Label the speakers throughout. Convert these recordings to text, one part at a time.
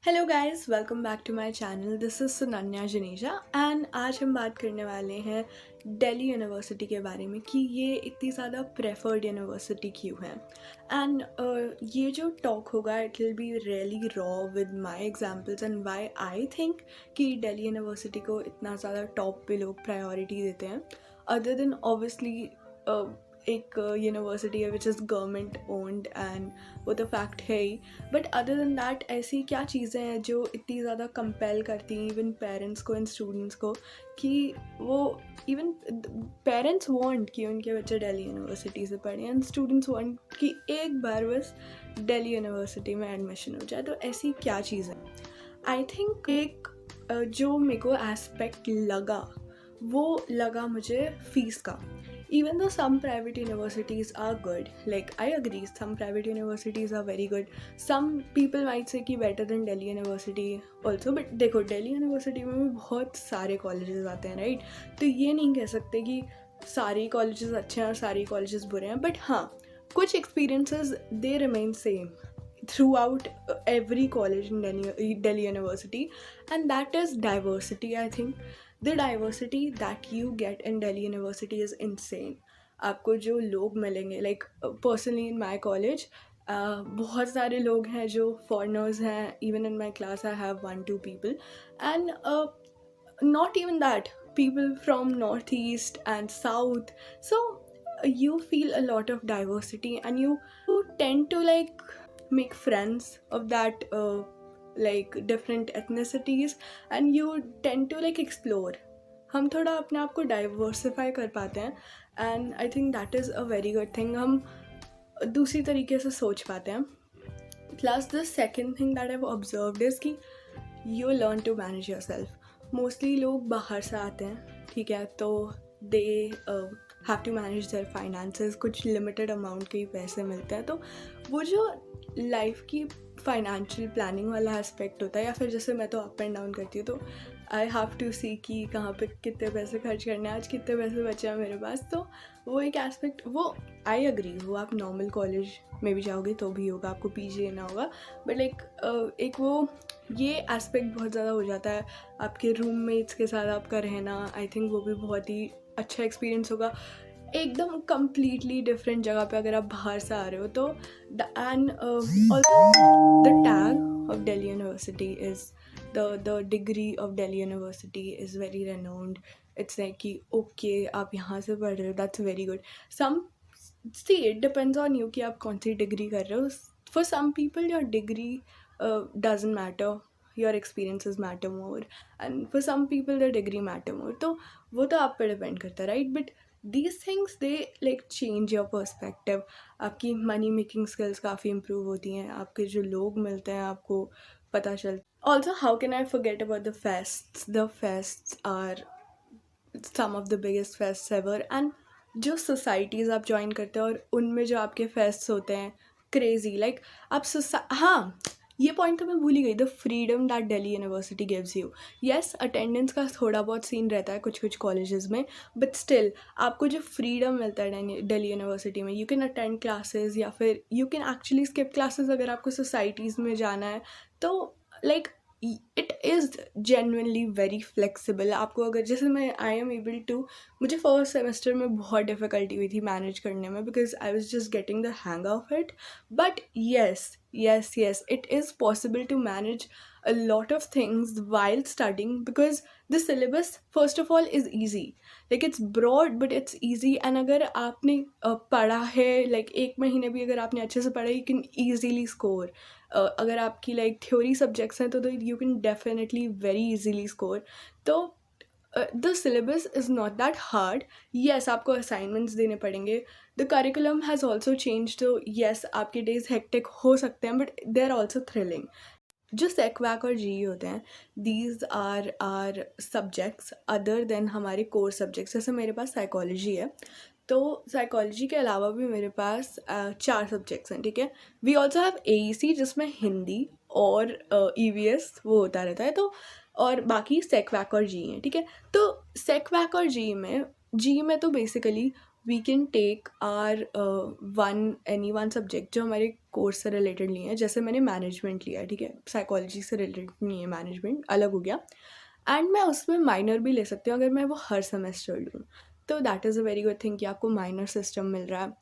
Speaker 1: Hello guys, welcome back to my channel. This is Sunanya Janeja and आज हम बात करने वाले हैं दिल्ली यूनिवर्सिटी के बारे में कि ये इतनी ज़्यादा प्रेफर्ड यूनिवर्सिटी क्यों है। एंड ये जो टॉक होगा it will be really raw with my examples and why I think कि दिल्ली यूनिवर्सिटी को इतना ज़्यादा टॉप पे लोग प्रायोरिटी देते हैं। अदर देन ऑब्वियसली एक यूनिवर्सिटी है which is government owned and वो तो फैक्ट है ही। बट अदर देन दैट ऐसी क्या चीज़ें हैं जो इतनी ज़्यादा कंपेल करती हैं इवन पेरेंट्स को एंड स्टूडेंट्स को कि वो इवन पेरेंट्स वांट कि उनके बच्चे दिल्ली यूनिवर्सिटी से पढ़ें एंड स्टूडेंट्स वांट कि एक बार बस दिल्ली यूनिवर्सिटी में एडमिशन हो जाए। तो ऐसी क्या चीज़ है? आई थिंक एक जो मेरे को एस्पेक्ट लगा वो लगा मुझे फ़ीस का। Even though some private universities are good, like I agree, some private universities are very good. Some people might say कि better than Delhi University also, but देखो Delhi University में भी बहुत सारे colleges आते हैं, right? तो ये नहीं कह सकते कि सारे colleges अच्छे हैं और सारे colleges बुरे हैं, but हाँ कुछ experiences they remain same throughout every college in Delhi University, and that is diversity. I think the diversity that you get in Delhi University is insane. आपको जो लोग मिलेंगे like personally in my college बहुत सारे लोग हैं जो foreigners हैं. Even in my class I have 1-2 people and not even that, people from northeast and south. So you feel a lot of diversity and you tend to like make friends of that like different ethnicities and you tend to like explore. हम थोड़ा अपने आप को diversify कर पाते हैं and I think that is a very good thing. हम दूसरी तरीके से सोच पाते हैं. Plus the second thing that I have observed is कि you learn to manage yourself. Mostly लोग बाहर से आते हैं, ठीक है, तो they have to manage their finances. कुछ लिमिटेड अमाउंट के ही पैसे मिलते हैं, तो वो जो लाइफ की फाइनेंशियल प्लानिंग वाला एस्पेक्ट होता है, या फिर जैसे मैं तो अप एंड डाउन करती हूँ, तो आई हैव टू सी कि कहाँ पे कितने पैसे खर्च करने हैं, आज कितने पैसे बचे हैं मेरे पास. तो वो एक एस्पेक्ट, वो आई अग्री, वो आप नॉर्मल कॉलेज में भी जाओगे तो भी होगा, आपको पीजी लेना होगा, बट लाइक एक वो ये एस्पेक्ट बहुत ज़्यादा हो जाता है. आपके रूममेट्स के साथ आपका रहना, आई थिंक वो भी बहुत ही अच्छा एक्सपीरियंस होगा. एकदम कम्प्लीटली डिफरेंट जगह पे अगर आप बाहर से आ रहे हो तो and the tag of Delhi University is the degree of Delhi University is very renowned. It's like कि ओके आप यहाँ से पढ़ रहे हो, that's very good. Some see it depends on you कि आप कौन सी डिग्री कर रहे हो. For some people your degree doesn't matter, your experiences matter more, and for some people the degree matter more. तो वो तो आप पे डिपेंड करता है, right? But these things they like change your perspective. आपकी मनी मेकिंग स्किल्स काफ़ी improve होती हैं, आपके जो लोग मिलते हैं आपको पता चलता. Also how can I forget about the fests. The fests are some of the biggest fest ever. And जो सोसाइटीज़ आप ज्वाइन करते हो और उनमें जो आपके फेस्ट्स होते हैं क्रेजी, लाइक आप हाँ ये पॉइंट तो मैं भूल ही गई, the freedom that Delhi university gives you. Yes, attendance का थोड़ा बहुत सीन रहता है कुछ कुछ कॉलेजेस में, बट स्टिल आपको जो फ्रीडम मिलता है दिल्ली यूनिवर्सिटी में, यू कैन अटेंड क्लासेस या फिर you can actually skip classes अगर आपको सोसाइटीज़ में जाना है. तो like it is genuinely very flexible. आपको अगर जैसे मैं आई एम एबल टू, मुझे फर्स्ट सेमेस्टर में बहुत डिफ़िकल्टी हुई थी मैनेज करने में because I was just getting the hang of it. But yes, it is possible to manage a lot of things while studying because the syllabus first of all is easy. Like it's broad but it's easy, and अगर आपने पढ़ा है like एक महीने भी अगर आपने अच्छे से पढ़ा, you can easily score. अगर आपकी like theory subjects हैं तो you can definitely very easily score. तो the syllabus is not that hard. Yes, आपको असाइनमेंट्स देने पड़ेंगे. The curriculum has also change. तो येस, आपके डेज हेक्टिक हो सकते हैं but they are also thrilling. जो सेक वैक और जी होते हैं, these are subjects other than हमारे कोर सब्जेक्ट्स. जैसे मेरे पास साइकोलॉजी है, तो साइकोलॉजी के अलावा भी मेरे पास 4 सब्जेक्ट्स हैं, ठीक है. वी ऑल्सो हैव AEC जिसमें हिंदी और EVS वो होता रहता है, तो और बाकी सेक वैक और जी हैं, ठीक है. तो सेक वैक और जी में तो basically we can take our one subject जो हमारे कोर्स से रिलेटेड लिए हैं, जैसे मैंने मैनेजमेंट लिया है, ठीक है, साइकोलॉजी से रिलेटेड नहीं है, मैनेजमेंट अलग हो गया, एंड मैं उसमें माइनर भी ले सकती हूँ अगर मैं वो हर सेमेस्टर लूँ, तो that is a very good thing कि आपको माइनर सिस्टम मिल रहा है।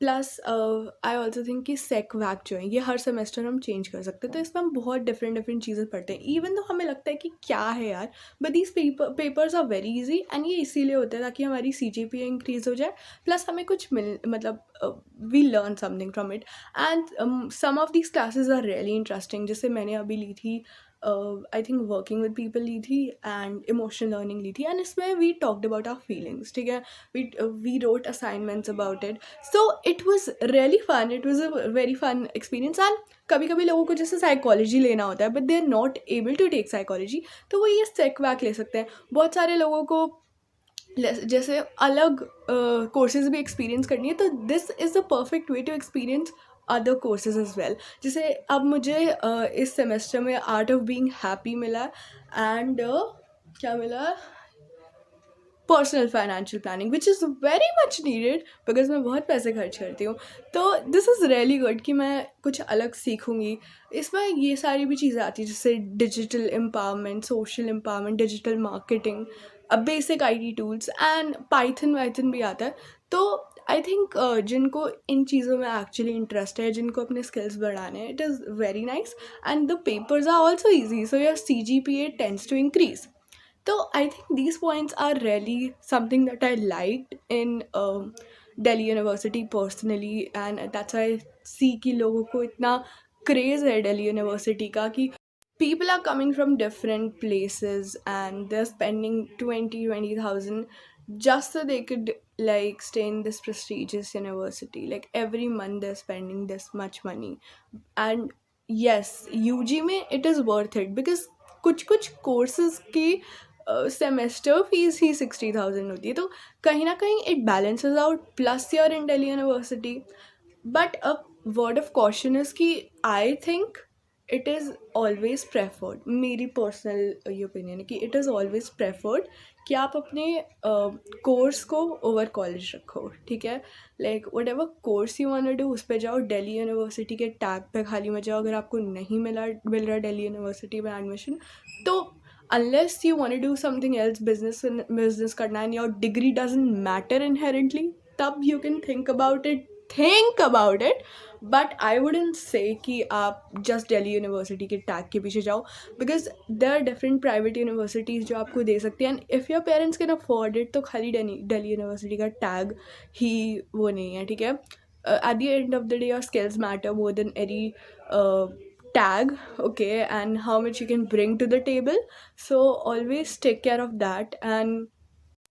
Speaker 1: प्लस आई ऑल्सो थिंक कि सेक वैक जो है ये हर सेमेस्टर हम चेंज कर सकते हैं, तो इसमें हम बहुत डिफरेंट डिफरेंट चीज़ें पढ़ते हैं, इवन तो हमें लगता है कि क्या है यार, but these papers are very easy, and ये इसीलिए होता है ताकि हमारी CGPA इंक्रीज हो जाए, प्लस हमें कुछ मिल मतलब we learn something from it, and some of these classes are really interesting, जैसे मैंने अभी ली थी I think working with people ली थी एंड इमोशनल लर्निंग ली थी, एंड इसमें we talked about our feelings, ठीक है, we wrote assignments about it, so it was really fun, it was a very fun experience. And कभी कभी लोगों को जैसे साइकोलॉजी लेना होता है but they are not able to take psychology, तो वो ये सेक वैक ले सकते हैं। बहुत सारे लोगों को जैसे अलग कोर्सेज भी एक्सपीरियंस करनी है, तो this is the perfect way to experience other courses as well. जैसे अब मुझे इस सेमेस्टर में आर्ट ऑफ बीइंग हैप्पी मिला, एंड क्या मिला, personal financial planning, which is very much needed because मैं बहुत पैसे खर्च करती हूँ, तो दिस इज़ रियली गुड कि मैं कुछ अलग सीखूँगी। इसमें ये सारी भी चीज़ें आती हैं जैसे digital empowerment, social empowerment, digital marketing, basic IT tools, and Python वाइथन भी आता है। तो आई थिंक जिनको इन चीज़ों में एक्चुअली इंटरेस्ट है, जिनको अपने स्किल्स बढ़ाने हैं, it is very nice, and the papers are also easy, so your CGPA tends to increase. So I think these points are really something that I liked in Delhi University personally, and that's why I see कि लोगों को इतना craze है Delhi University का कि people are coming from different places and they're spending 20,000 just so they could like stay in this prestigious university. Like every month they're spending this much money, and yes, UG में it is worth it because कुछ courses की semester fees ही 60,000 होती है, तो कहीं ना कहीं it balances out, plus your in Delhi University. But a word of caution is कि I think it is always preferred, मेरी पर्सनल ये ओपिनियन है कि इट इज़ ऑलवेज प्रेफर्ड कि आप अपने कोर्स को ओवर कॉलेज रखो, ठीक है, like whatever course you want to do उस पर जाओ, दिल्ली यूनिवर्सिटी के टैग पे खाली मत जाओ। अगर आपको नहीं मिल रहा दिल्ली यूनिवर्सिटी में एडमिशन, तो unless you want to do something else, business करना है, and your degree doesn't matter inherently, तब you can think about it, but I wouldn't say कि आप just Delhi University के tag के पीछे जाओ, because there are different private universities जो आपको दे सकती हैं, and if your parents can afford it, तो खाली Delhi University का tag ही वो नहीं है, ठीक है। At the end of the day, your skills matter more than any tag, okay, and how much you can bring to the table, so always take care of that। And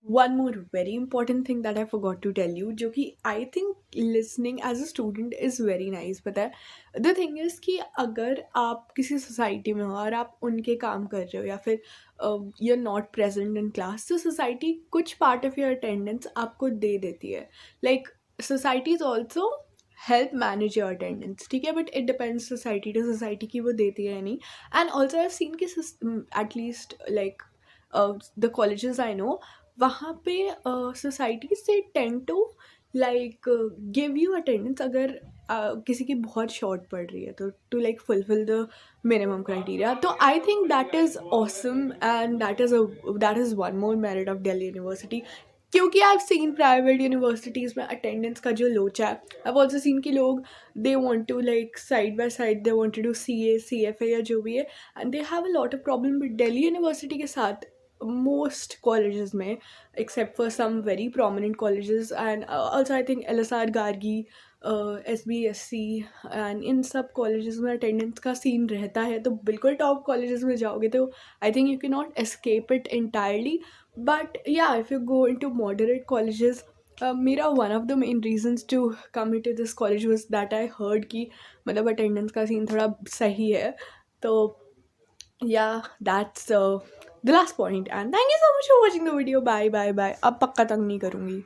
Speaker 1: one more very important thing that I forgot to tell you, जो कि I think listening as a student is very nice, पता है। The thing is कि अगर आप किसी society में हो और आप उनके काम कर रहे हो, या फिर you're not present in class, तो सोसाइटी कुछ part of your attendance आपको दे देती है, like society is also help manage your attendance, ठीक है, but it depends society to society की वो देती है या नहीं। And also I have seen कि at least like the colleges I know, वहाँ पे सोसाइटी से tend to like give you attendance अगर किसी की बहुत शॉर्ट पड़ रही है, तो to like fulfil the minimum criteria. तो I think that is awesome, and that is one more merit of Delhi university, क्योंकि आई हैव सीन प्राइवेट यूनिवर्सिटीज़ में अटेंडेंस का जो लोचा है, आई हैव ऑल्सो सीन कि लोग they want to like side by side they want to do CA CFA या जो भी है, and they have a lot of problem with Delhi University के साथ most colleges में, except for some very prominent colleges, and also I think LSR Gargi, SBSC, and इन सब colleges में attendance का scene रहता है, तो बिल्कुल top colleges में जाओगे तो I think you cannot escape it entirely, but yeah, if you go into moderate colleges, मेरा one of the main reasons to come into this college was that I heard कि मतलब attendance का scene थोड़ा सही है, तो yeah, that's the last point, and thank you so much for watching the video. Bye bye bye, अब पक्का तंग नहीं करूँगी।